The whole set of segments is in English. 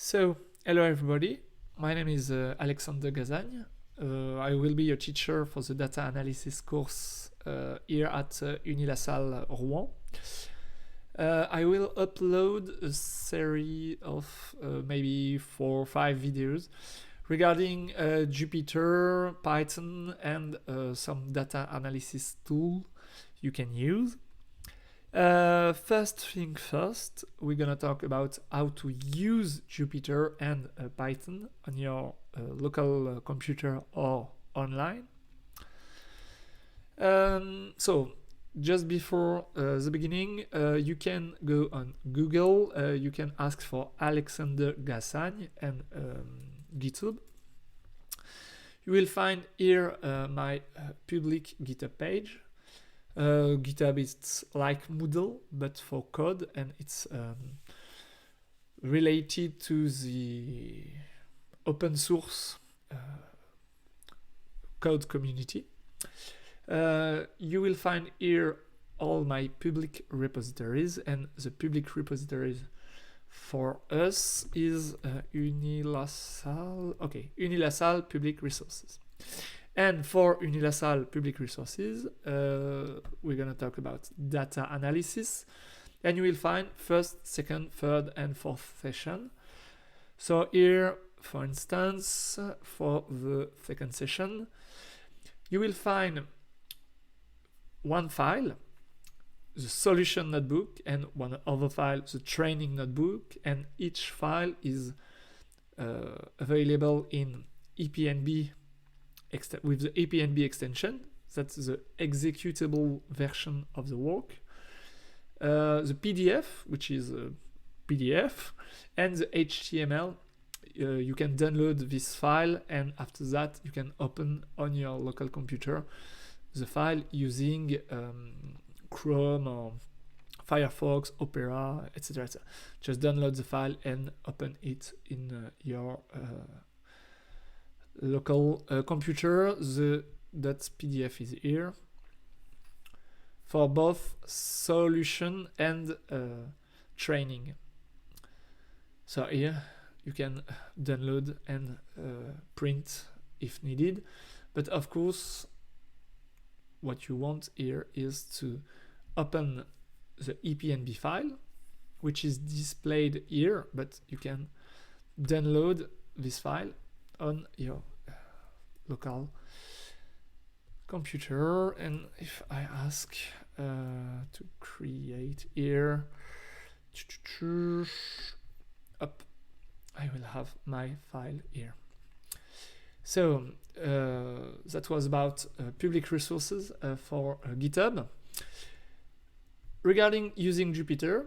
So, hello everybody. My name is Alexander Gazagne. I will be your teacher for the data analysis course here at Unilassal Rouen. I will upload a series of maybe 4 or 5 videos regarding Jupyter, Python, and some data analysis tool you can use. First thing first, we're gonna talk about how to use Jupyter and Python on your local computer or online. So just before the beginning, you can go on Google, you can ask for Alexander Gazagne and GitHub. You will find here my public GitHub page. GitHub is like Moodle but for code, and it's related to the open source code community. You will find here all my public repositories, and the public repositories for us is Unilassal public resources. And for Unilassal public resources, we're going to talk about data analysis, and you will find first, second, third, and fourth session. So here, for instance, for the second session, you will find one file, the solution notebook, and one other file, the training notebook, and each file is available in EPNB with the EPNB extension. That's the executable version of the work. The PDF, which is a PDF, and the HTML. You can download this file, and after that you can open on your local computer the file using Chrome or Firefox, Opera, etc. Just download the file and open it in your local computer. The .pdf is here for both solution and training. So here you can download and print if needed, but of course what you want here is to open the EPNB file, which is displayed here, but you can download this file on your local computer. And if I ask to create here, up, I will have my file here. So that was about public resources for GitHub. Regarding using Jupyter,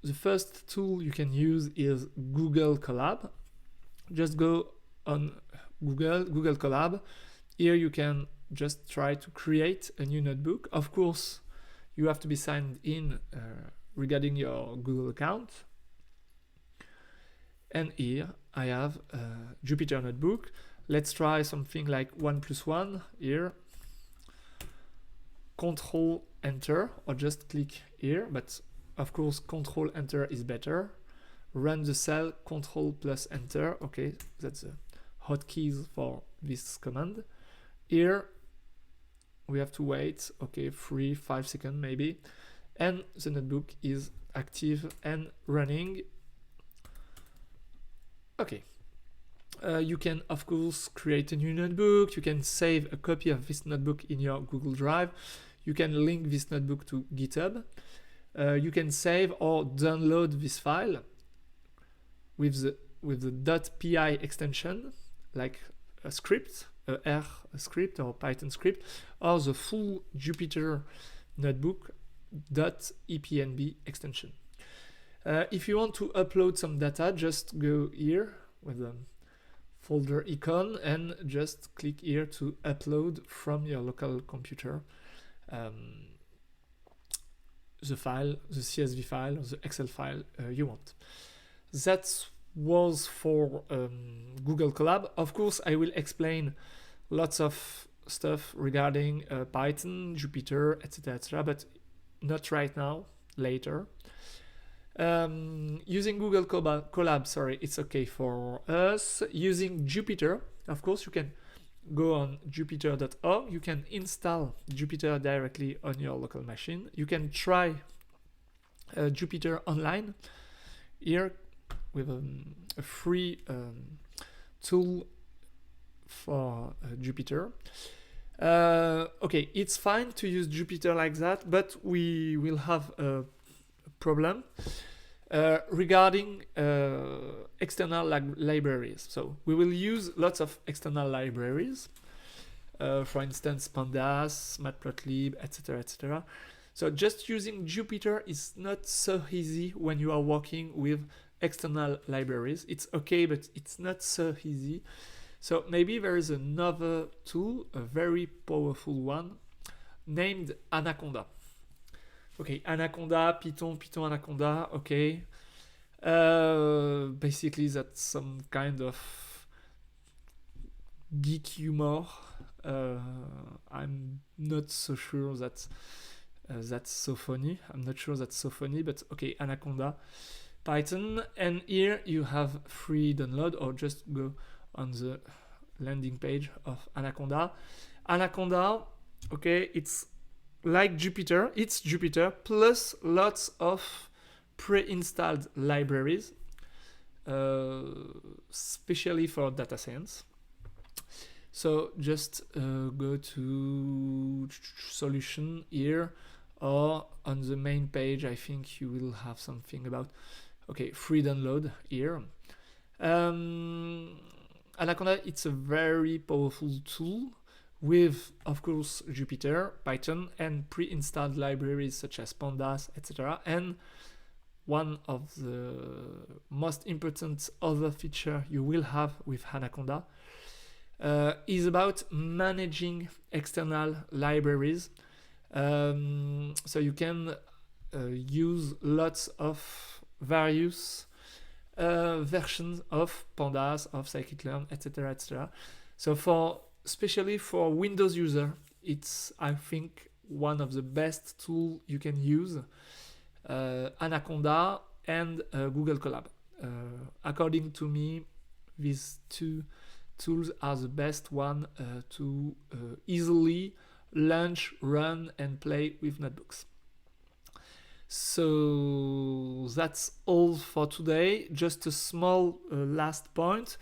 the first tool you can use is Google Colab. Just go on Google Colab. Here you can just try to create a new notebook. Of course, you have to be signed in regarding your Google account. And here I have a Jupyter notebook. Let's try something like 1+1 here. Control Enter, or just click here, but of course Control Enter is better. Run the cell, Control plus Enter. Okay, that's the hotkeys for this command. Here we have to wait, okay, 3-5 seconds maybe, and the notebook is active and running. Okay. You can of course create a new notebook. You can save a copy of this notebook in your Google Drive. You can link this notebook to GitHub. You can save or download this file with the .py extension, like a script, a R script or Python script, or the full Jupyter notebook .epnb extension. If you want to upload some data, just go here with the folder icon and just click here to upload from your local computer the file, the CSV file or the Excel file you want. That was for Google Colab. Of course, I will explain lots of stuff regarding Python, Jupyter, etc., but not right now, later. Using Google Colab, sorry, it's okay for us. Using Jupyter, of course, you can go on jupyter.org. You can install Jupyter directly on your local machine. You can try Jupyter online here with a free tool for Jupyter. Okay, it's fine to use Jupyter like that, but we will have a problem regarding external libraries. So we will use lots of external libraries, for instance, Pandas, Matplotlib, etc., etc. So just using Jupyter is not so easy when you are working with external libraries. It's okay, but it's not so easy. So maybe there is another tool, a very powerful one, named Anaconda. Okay, Anaconda, Python, Anaconda, okay. Basically that's some kind of geek humor. I'm not so sure that that's so funny. I'm not sure that's so funny, but okay, Anaconda, Python, and here you have free download, or just go on the landing page of Anaconda. Anaconda, okay, it's like Jupyter, it's Jupyter plus lots of pre-installed libraries, especially for data science. So just go to solution here, or on the main page, I think you will have something about, okay, free download here. Anaconda, it's a very powerful tool with, of course, Jupyter, Python, and pre-installed libraries such as Pandas, etc. And one of the most important other feature you will have with Anaconda is about managing external libraries. So you can use lots of various versions of Pandas, of scikit-learn, etc., etc. So especially for Windows user, it's, I think, one of the best tools you can use, Anaconda and Google Colab. According to me, these two tools are the best one to easily launch, run, and play with notebooks. So that's all for today. Just a small last point.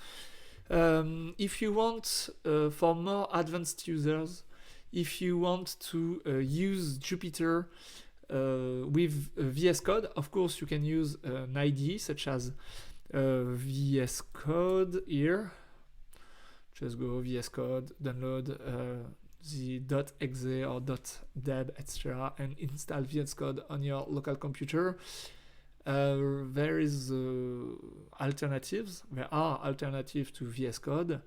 If you want, for more advanced users, if you want to use Jupyter with VS Code, of course you can use an IDE such as VS Code here. Just go VS Code, download the .exe or .deb, etc., and install VS Code on your local computer. There is alternatives. There are alternatives to VS Code,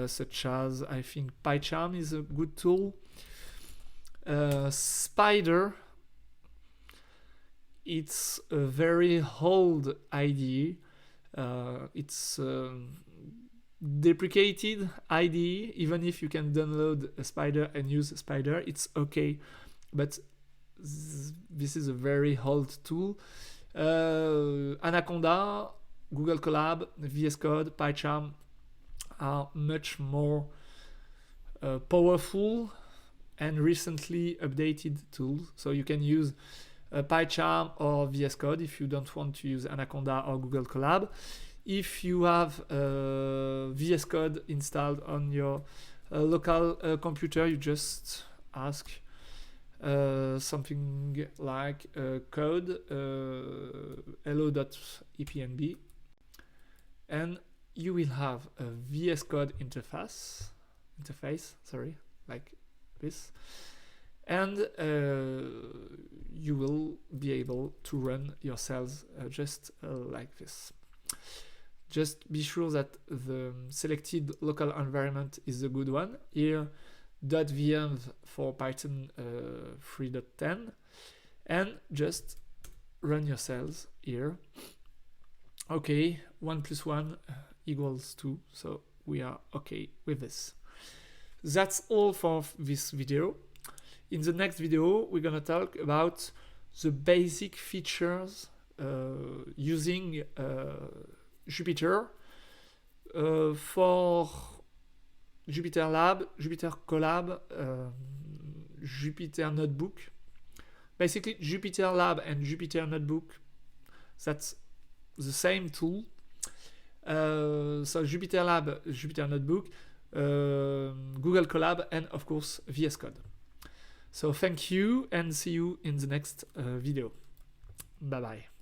such as, I think, PyCharm is a good tool. Spyder, it's a very old IDE. It's deprecated IDE. Even if you can download a Spyder and use Spyder, it's okay, but this is a very old tool. Anaconda, Google Colab, VS Code, PyCharm are much more powerful and recently updated tools. So you can use PyCharm or VS Code if you don't want to use Anaconda or Google Colab. If you have VS Code installed on your local computer, you just ask something like code hello.epnb, and you will have a VS Code interface, like this, and you will be able to run your cells just like this. Just be sure that the selected local environment is a good one. Here, .venv for Python 3.10, and just run your cells here. Okay, 1 + 1 = 2, so we are okay with this. That's all for this video. In the next video, we're gonna talk about the basic features using Jupyter for Jupyter Lab, Jupyter Colab, Jupyter Notebook. Basically, Jupyter Lab and Jupyter Notebook, that's the same tool. So Jupyter Lab, Jupyter Notebook, Google Colab, and of course VS Code. So thank you and see you in the next video. Bye bye.